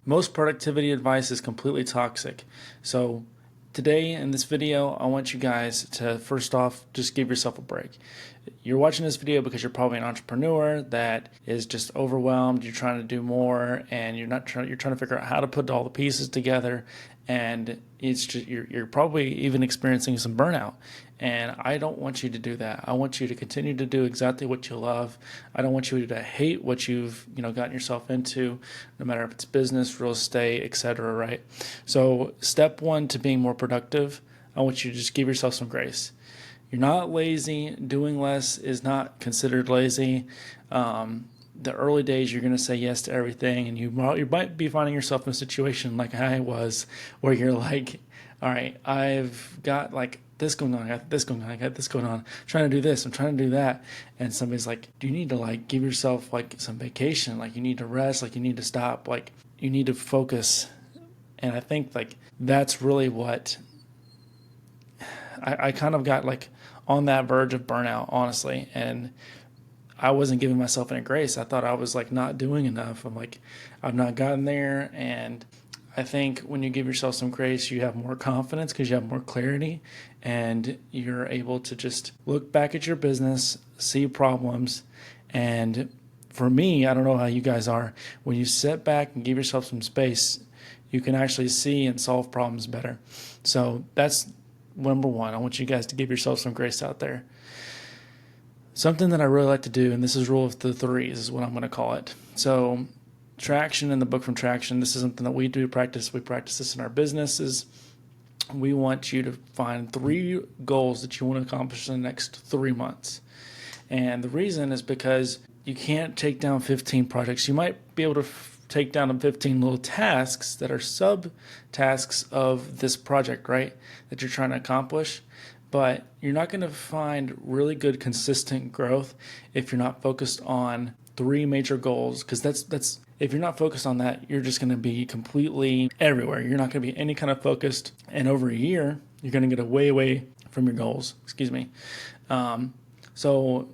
Most productivity advice is completely toxic. So today in this video, I want you guys to first off, just give yourself a break. You're watching this video because you're probably an entrepreneur that is just overwhelmed. You're trying to do more and you're trying to figure out how to put all the pieces together. And it's just, you're probably even experiencing some burnout. And I don't want you to do that. I want you to continue to do exactly what you love. I don't want you to hate what you've gotten yourself into, no matter if it's business, real estate, etc. Right? So step one to being more productive, I want you to just give yourself some grace. You're not lazy. Doing less is not considered lazy. The early days, you're going to say yes to everything, and you might be finding yourself in a situation like I was, where you're like, all right, I've got like this going on, I got this going on, I got this going on, I'm trying to do this, I'm trying to do that. And somebody's like, do you need to like give yourself like some vacation? Like you need to rest, like you need to stop, like you need to focus. And I think like that's really what I kind of got like on that verge of burnout, honestly. And I wasn't giving myself any grace. I thought I was like not doing enough. I'm like, I've not gotten there. And I think when you give yourself some grace, you have more confidence because you have more clarity and you're able to just look back at your business, see problems. And for me, I don't know how you guys are, when you sit back and give yourself some space, you can actually see and solve problems better. So that's number one. I want you guys to give yourself some grace out there. Something that I really like to do, and this is rule of the threes, is what I'm going to call it. So traction, in the book from Traction, this is something that we do practice. We practice this in our businesses. We want you to find 3 goals that you want to accomplish in the next 3 months. And the reason is because you can't take down 15 projects. You might be able to take down 15 little tasks that are sub-tasks of this project, right, that you're trying to accomplish. But you're not going to find really good, consistent growth if you're not focused on 3 major goals, because that's if you're not focused on that, you're just going to be completely everywhere. You're not going to be any kind of focused, and over a year, you're going to get away from your goals. Excuse me. So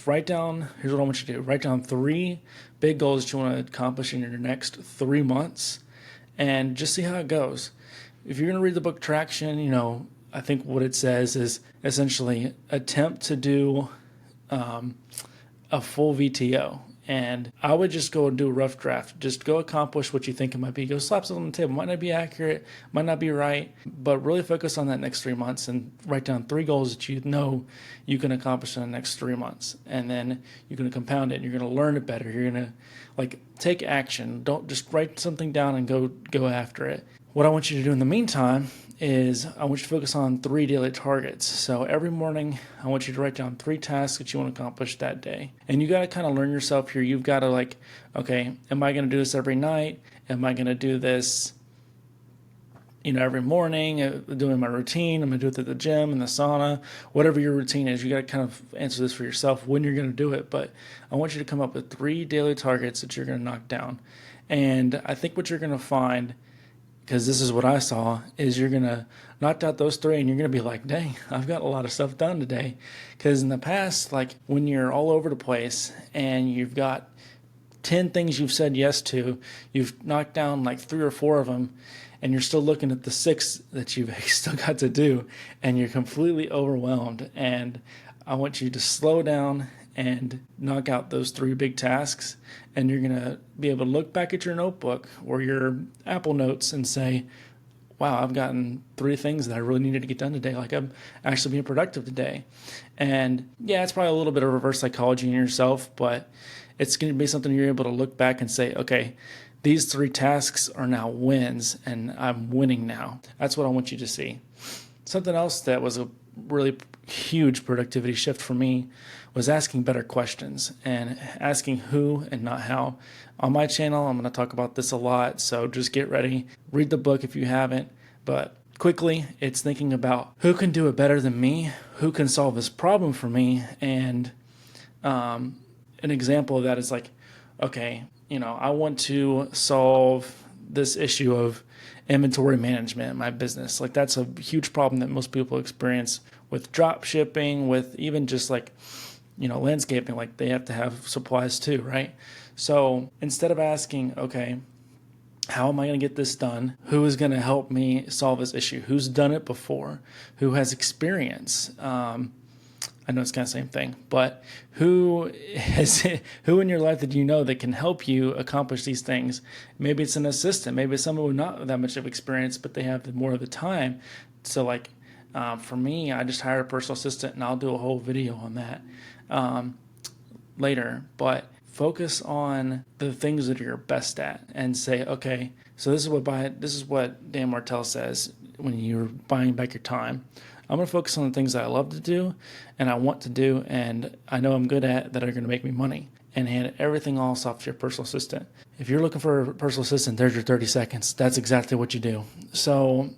write down. Here's what I want you to do: write down 3 big goals that you want to accomplish in your next 3 months, and just see how it goes. If you're going to read the book Traction, I think what it says is essentially attempt to do a full VTO. And I would just go and do a rough draft. Just go accomplish what you think it might be. Go slap something on the table. Might not be accurate, might not be right, but really focus on that next 3 months and write down 3 goals that you know you can accomplish in the next 3 months. And then you're going to compound it and you're going to learn it better. You're going to like take action. Don't just write something down and go after it. What I want you to do in the meantime is I want you to focus on 3 daily targets. So every morning, I want you to write down 3 tasks that you want to accomplish that day. And you got to kind of learn yourself here. You've got to like, okay, am I going to do this every night? Am I going to do this, every morning, doing my routine? I'm going to do it at the gym, in the sauna, whatever your routine is. You got to kind of answer this for yourself when you're going to do it. But I want you to come up with 3 daily targets that you're going to knock down. And I think what you're going to find, because this is what I saw, is you're going to knock out those 3 and you're going to be like, dang, I've got a lot of stuff done today. Because in the past, like when you're all over the place and you've got 10 things you've said yes to, you've knocked down like 3 or 4 of them, and you're still looking at the 6 that you've still got to do, and you're completely overwhelmed. And I want you to slow down and knock out those 3 big tasks, and you're going to be able to look back at your notebook or your Apple Notes and say, wow, I've gotten 3 things that I really needed to get done today. Like I'm actually being productive today. And yeah, it's probably a little bit of reverse psychology in yourself, but it's going to be something you're able to look back and say, okay, these 3 tasks are now wins and I'm winning now. That's what I want you to see. Something else that was a really huge productivity shift for me was asking better questions and asking who and not how. On my channel, I'm going to talk about this a lot, so just get ready. Read the book if you haven't, but quickly, it's thinking about who can do it better than me, who can solve this problem for me, and an example of that is like, okay, I want to solve this issue of inventory management in my business. Like that's a huge problem that most people experience with drop shipping, with even just like, landscaping. Like they have to have supplies too, right? So instead of asking, okay, how am I going to get this done? Who is going to help me solve this issue? Who's done it before? Who has experience? I know it's kind of the same thing, but who in your life that you know that can help you accomplish these things? Maybe it's an assistant. Maybe it's someone with not that much of experience, but they have more of the time. So like for me, I just hire a personal assistant, and I'll do a whole video on that later. But focus on the things that you're best at, and say, okay, so this is what Dan Martell says when you're buying back your time. I'm going to focus on the things that I love to do and I want to do and I know I'm good at that are going to make me money, and hand everything else off to your personal assistant. If you're looking for a personal assistant, there's your 30 seconds. That's exactly what you do. So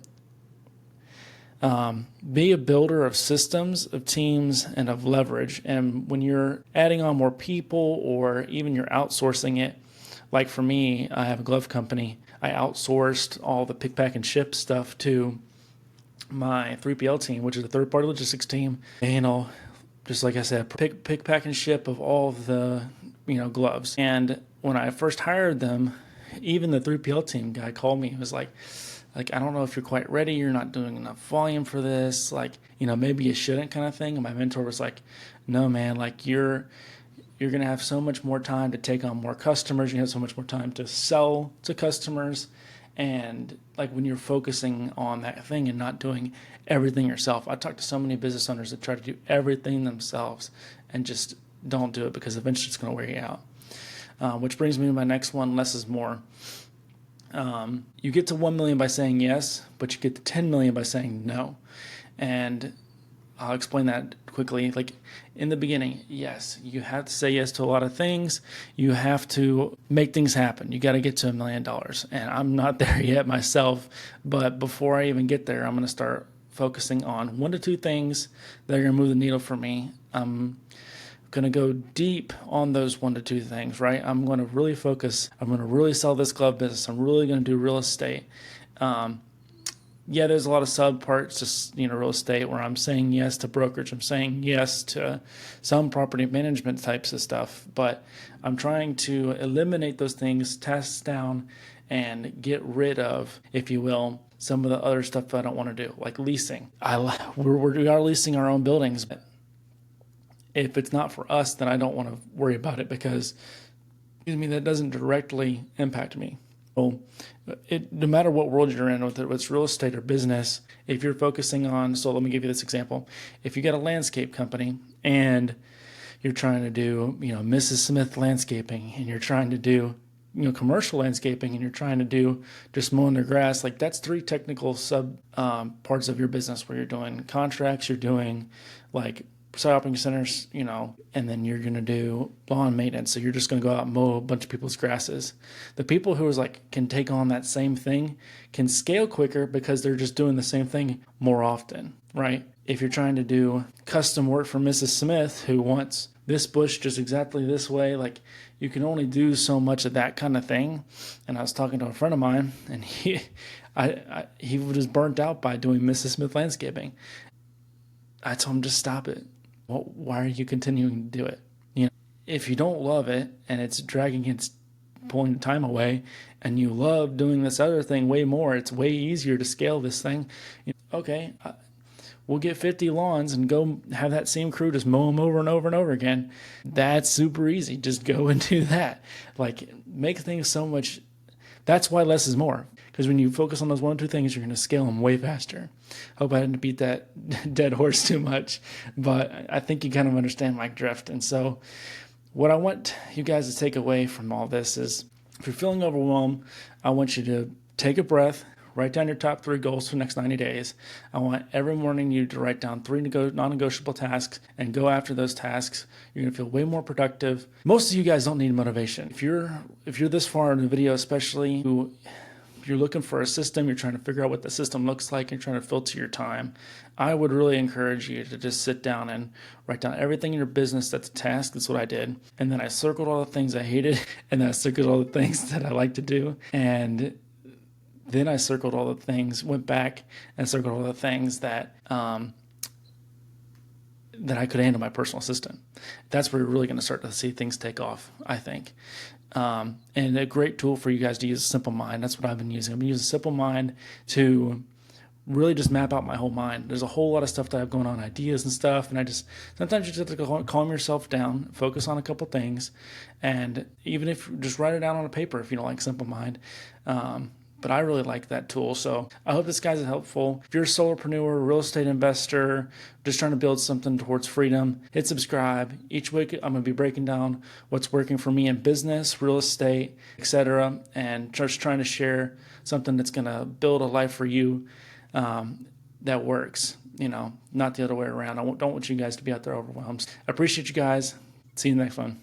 be a builder of systems, of teams, and of leverage. And when you're adding on more people or even you're outsourcing it, like for me, I have a glove company. I outsourced all the pick, pack, and ship stuff to my 3PL team, which is a third-party logistics team. They handle, just like I said, pick, pack, and ship of all of the gloves. And when I first hired them, even the 3PL team guy called me. He was like, I don't know if you're quite ready. You're not doing enough volume for this. Maybe you shouldn't, kind of thing. And my mentor was like, no, man, you're going to have so much more time to take on more customers. You have so much more time to sell to customers. And when you're focusing on that thing and not doing everything yourself. I talk to so many business owners that try to do everything themselves and just don't do it, because eventually it's going to wear you out. Which brings me to my next one, less is more. You get to 1 million by saying yes, but you get to 10 million by saying no. And I'll explain that quickly. In the beginning, yes, you have to say yes to a lot of things. You have to make things happen. You got to get to $1 million. And I'm not there yet myself, but before I even get there, I'm going to start focusing on 1 to 2 things that are going to move the needle for me. I'm going to go deep on those 1 to 2 things, right? I'm going to really focus. I'm going to really sell this glove business. I'm really going to do real estate. There's a lot of sub parts to real estate where I'm saying yes to brokerage. I'm saying yes to some property management types of stuff, but I'm trying to eliminate those things, test down, and get rid of, if you will, some of the other stuff I don't want to do, like leasing. We are leasing our own buildings, but if it's not for us, then I don't want to worry about it, because that doesn't directly impact me. Well, no matter what world you're in, whether it's real estate or business, if you're focusing on, so let me give you this example. If you got a landscape company and you're trying to do, Mrs. Smith landscaping, and you're trying to do, commercial landscaping, and you're trying to do just mowing their grass, that's 3 technical sub parts of your business where you're doing contracts, you're doing shopping centers, and then you're going to do lawn maintenance. So you're just going to go out and mow a bunch of people's grasses. The people who can take on that same thing can scale quicker because they're just doing the same thing more often, right? If you're trying to do custom work for Mrs. Smith, who wants this bush just exactly this way, you can only do so much of that kind of thing. And I was talking to a friend of mine, and he was burnt out by doing Mrs. Smith landscaping. I told him, just stop it. Well, why are you continuing to do it? If you don't love it and it's pulling time away, and you love doing this other thing way more, it's way easier to scale this thing. Okay, we'll get 50 lawns and go have that same crew just mow them over and over and over again. That's super easy. Just go and do that. Make things so much. That's why less is more. Because when you focus on those 1 or 2 things, you're going to scale them way faster. Hope I didn't beat that dead horse too much, but I think you kind of understand my drift. And so what I want you guys to take away from all this is, if you're feeling overwhelmed, I want you to take a breath, write down your top 3 goals for the next 90 days. I want every morning you to write down 3 non-negotiable tasks and go after those tasks. You're going to feel way more productive. Most of you guys don't need motivation. If you're this far in the video, especially, if you're looking for a system, you're trying to figure out what the system looks like, and you're trying to filter your time, I would really encourage you to just sit down and write down everything in your business that's a task. That's what I did. And then I circled all the things I hated, and then I circled all the things that I like to do. And then I circled all the things, went back and circled all the things that that I could handle my personal assistant. That's where you're really going to start to see things take off, I think. And a great tool for you guys to use is Simple Mind. That's what I've been using. I've been using Simple Mind to really just map out my whole mind. There's a whole lot of stuff that I have going on, ideas and stuff, and I just sometimes you just have to calm yourself down, focus on a couple things, and even if just write it down on a paper if you don't like Simple Mind. But I really like that tool. So I hope this guy's helpful. If you're a solopreneur, real estate investor, just trying to build something towards freedom, hit subscribe. Each week I'm going to be breaking down what's working for me in business, real estate, etc., and just trying to share something that's going to build a life for you that works, not the other way around. Don't want you guys to be out there overwhelmed. I appreciate you guys. See you in the next one.